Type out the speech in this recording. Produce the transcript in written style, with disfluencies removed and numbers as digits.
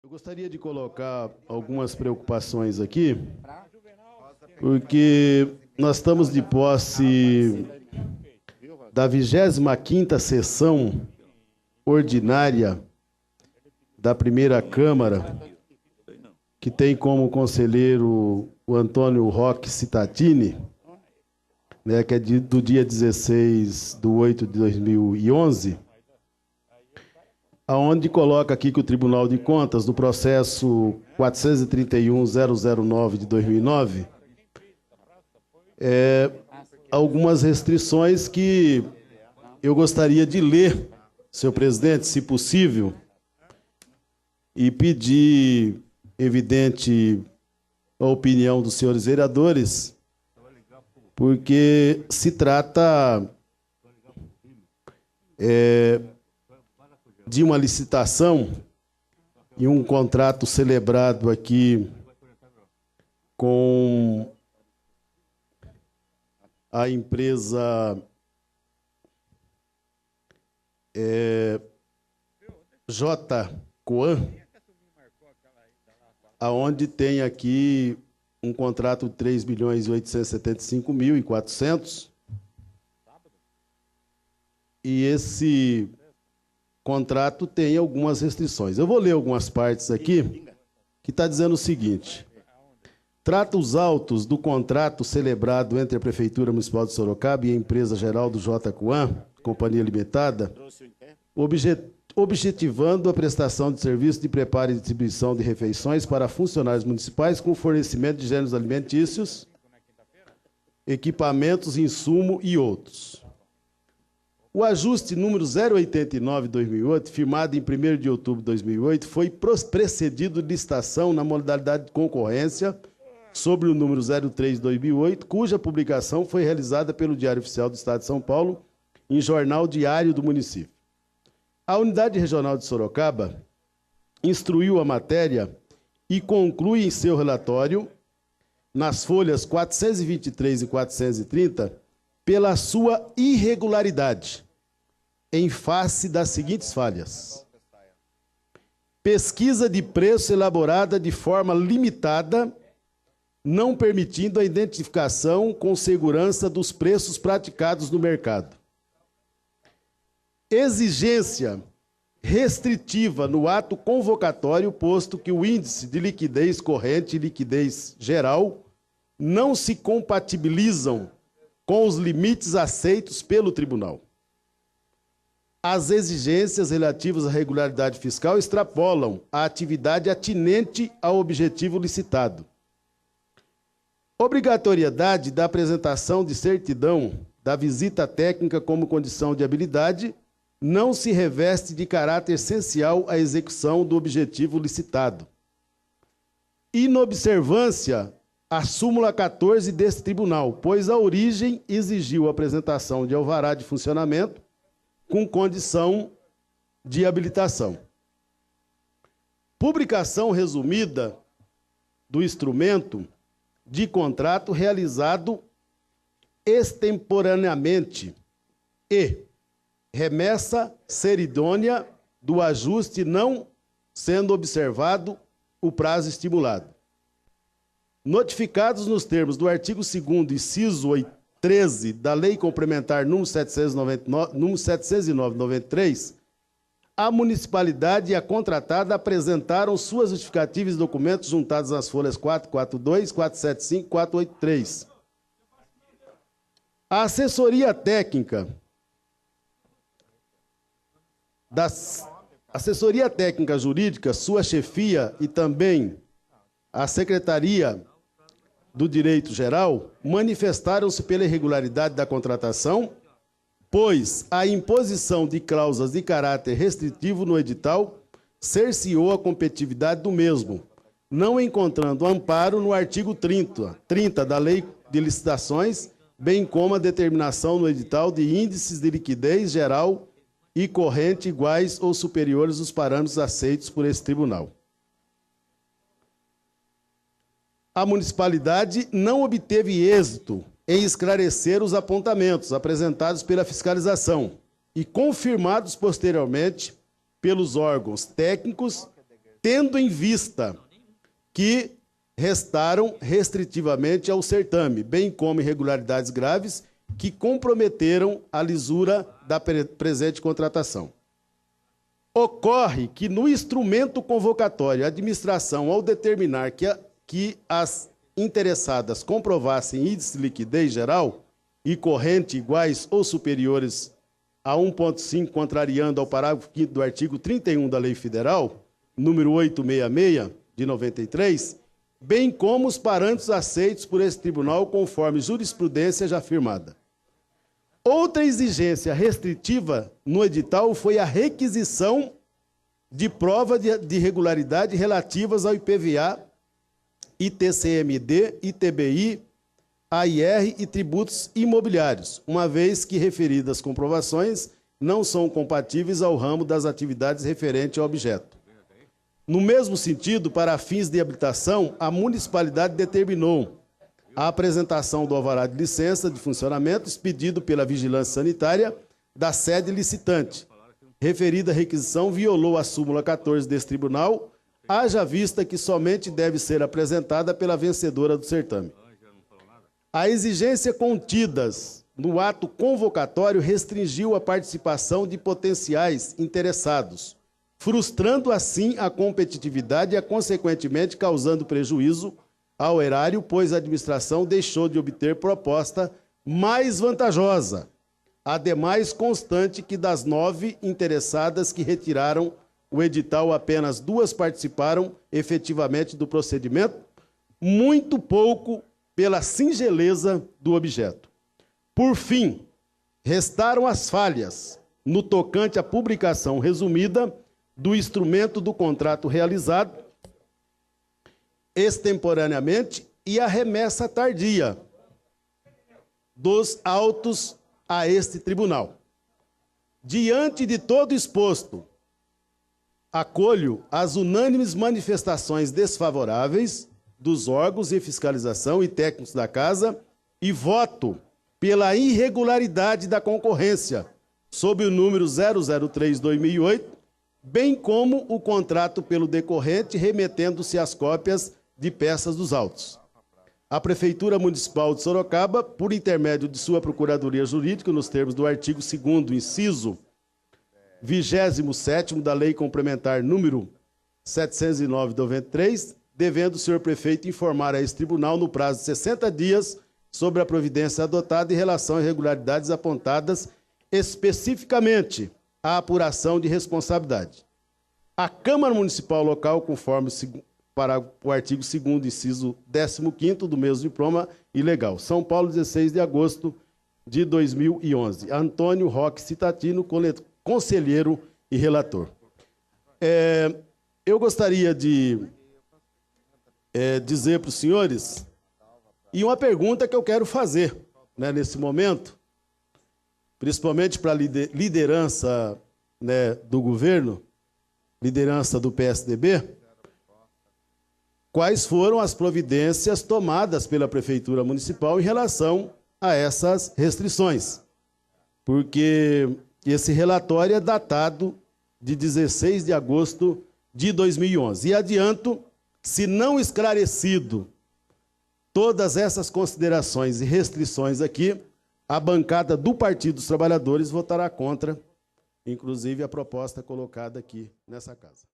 Eu gostaria de colocar algumas preocupações aqui, porque nós estamos de posse da 25ª sessão ordinária da primeira Câmara, que tem como conselheiro o Antônio Roque Citatini, né, que é do dia 16/8/2011, aonde coloca aqui que o Tribunal de Contas, do processo 431.009 de 2009, algumas restrições que eu gostaria de ler, senhor presidente, se possível, e pedir, evidente, a opinião dos senhores vereadores, porque se trata de uma licitação e um contrato celebrado aqui com a empresa J. Coan, aonde tem aqui um contrato de 3.875.400, e esse contrato tem algumas restrições. Eu vou ler algumas partes aqui, que está dizendo o seguinte: trata os autos do contrato celebrado entre a Prefeitura Municipal de Sorocaba e a Empresa Geral do J. Coan, Companhia Limitada, objetivando a prestação de serviço de preparo e distribuição de refeições para funcionários municipais com fornecimento de gêneros alimentícios, equipamentos, insumo e outros. O ajuste número 089/2008, firmado em 1º de outubro de 2008, foi precedido de licitação na modalidade de concorrência sobre o número 03/2008, cuja publicação foi realizada pelo Diário Oficial do Estado de São Paulo, em Jornal Diário do Município. A Unidade Regional de Sorocaba instruiu a matéria e conclui em seu relatório, nas folhas 423 e 430, pela sua irregularidade, em face das seguintes falhas: pesquisa de preço elaborada de forma limitada, não permitindo a identificação com segurança dos preços praticados no mercado. Exigência restritiva no ato convocatório, posto que o índice de liquidez corrente e liquidez geral não se compatibilizam com os limites aceitos pelo tribunal. As exigências relativas à regularidade fiscal extrapolam a atividade atinente ao objetivo licitado. Obrigatoriedade da apresentação de certidão da visita técnica como condição de habilidade não se reveste de caráter essencial à execução do objetivo licitado. Inobservância à súmula 14 deste tribunal, pois a origem exigiu a apresentação de alvará de funcionamento com condição de habilitação. Publicação resumida do instrumento de contrato realizado extemporaneamente e remessa ser idônea do ajuste não sendo observado o prazo estimulado. Notificados nos termos do artigo 2º, inciso 13 da Lei Complementar número 709/93, a municipalidade e a contratada apresentaram suas justificativas e documentos juntados nas folhas 442, 475 e 483. A assessoria técnica jurídica, sua chefia e também a Secretaria do Direito Geral manifestaram-se pela irregularidade da contratação, pois a imposição de cláusulas de caráter restritivo no edital cerceou a competitividade do mesmo, não encontrando amparo no artigo 30 da Lei de Licitações, bem como a determinação no edital de índices de liquidez geral e corrente iguais ou superiores aos parâmetros aceitos por esse tribunal. A municipalidade não obteve êxito em esclarecer os apontamentos apresentados pela fiscalização e confirmados posteriormente pelos órgãos técnicos tendo em vista que restaram restritivamente ao certame, bem como irregularidades graves que comprometeram a lisura da presente contratação. Ocorre que, no instrumento convocatório, a administração, ao determinar que as interessadas comprovassem índice de liquidez geral e corrente iguais ou superiores a 1,5, contrariando ao parágrafo 5º do artigo 31 da Lei Federal, número 866, de 93, bem como os parâmetros aceitos por esse tribunal conforme jurisprudência já firmada. Outra exigência restritiva no edital foi a requisição de prova de regularidade relativas ao IPVA, ITCMD, ITBI, AIR e tributos imobiliários, uma vez que referidas comprovações não são compatíveis ao ramo das atividades referente ao objeto. No mesmo sentido, para fins de habilitação, a municipalidade determinou a apresentação do alvará de licença de funcionamento expedido pela Vigilância Sanitária da sede licitante. Referida requisição violou a súmula 14 desse tribunal, haja vista que somente deve ser apresentada pela vencedora do certame. A exigência contidas no ato convocatório restringiu a participação de potenciais interessados, frustrando assim a competitividade e, consequentemente, causando prejuízo ao erário, pois a administração deixou de obter proposta mais vantajosa. Ademais, constante que das 9 interessadas que retiraram o edital, apenas 2 participaram efetivamente do procedimento, muito pouco pela singeleza do objeto. Por fim, restaram as falhas no tocante à publicação resumida do instrumento do contrato realizado extemporaneamente e a remessa tardia dos autos a este tribunal. Diante de todo exposto, acolho as unânimes manifestações desfavoráveis dos órgãos de fiscalização e técnicos da Casa e voto pela irregularidade da concorrência, sob o número 003/2008, bem como o contrato pelo decorrente, remetendo-se às cópias de peças dos autos. A Prefeitura Municipal de Sorocaba, por intermédio de sua Procuradoria Jurídica, nos termos do artigo 2º, inciso 27º da Lei Complementar número 709/93, devendo o senhor prefeito informar a esse tribunal no prazo de 60 dias sobre a providência adotada em relação às irregularidades apontadas, especificamente a apuração de responsabilidade. A Câmara Municipal local, conforme para o artigo 2º, inciso 15º do mesmo diploma ilegal. São Paulo, 16 de agosto de 2011. Antônio Roque Citatino, conselheiro e relator. Eu gostaria de dizer para os senhores, e uma pergunta que eu quero fazer, né, nesse momento, principalmente para a liderança, né, do governo, liderança do PSDB, quais foram as providências tomadas pela Prefeitura Municipal em relação a essas restrições? Porque esse relatório é datado de 16 de agosto de 2011. E adianto, se não esclarecido todas essas considerações e restrições aqui, a bancada do Partido dos Trabalhadores votará contra, inclusive, a proposta colocada aqui nessa casa.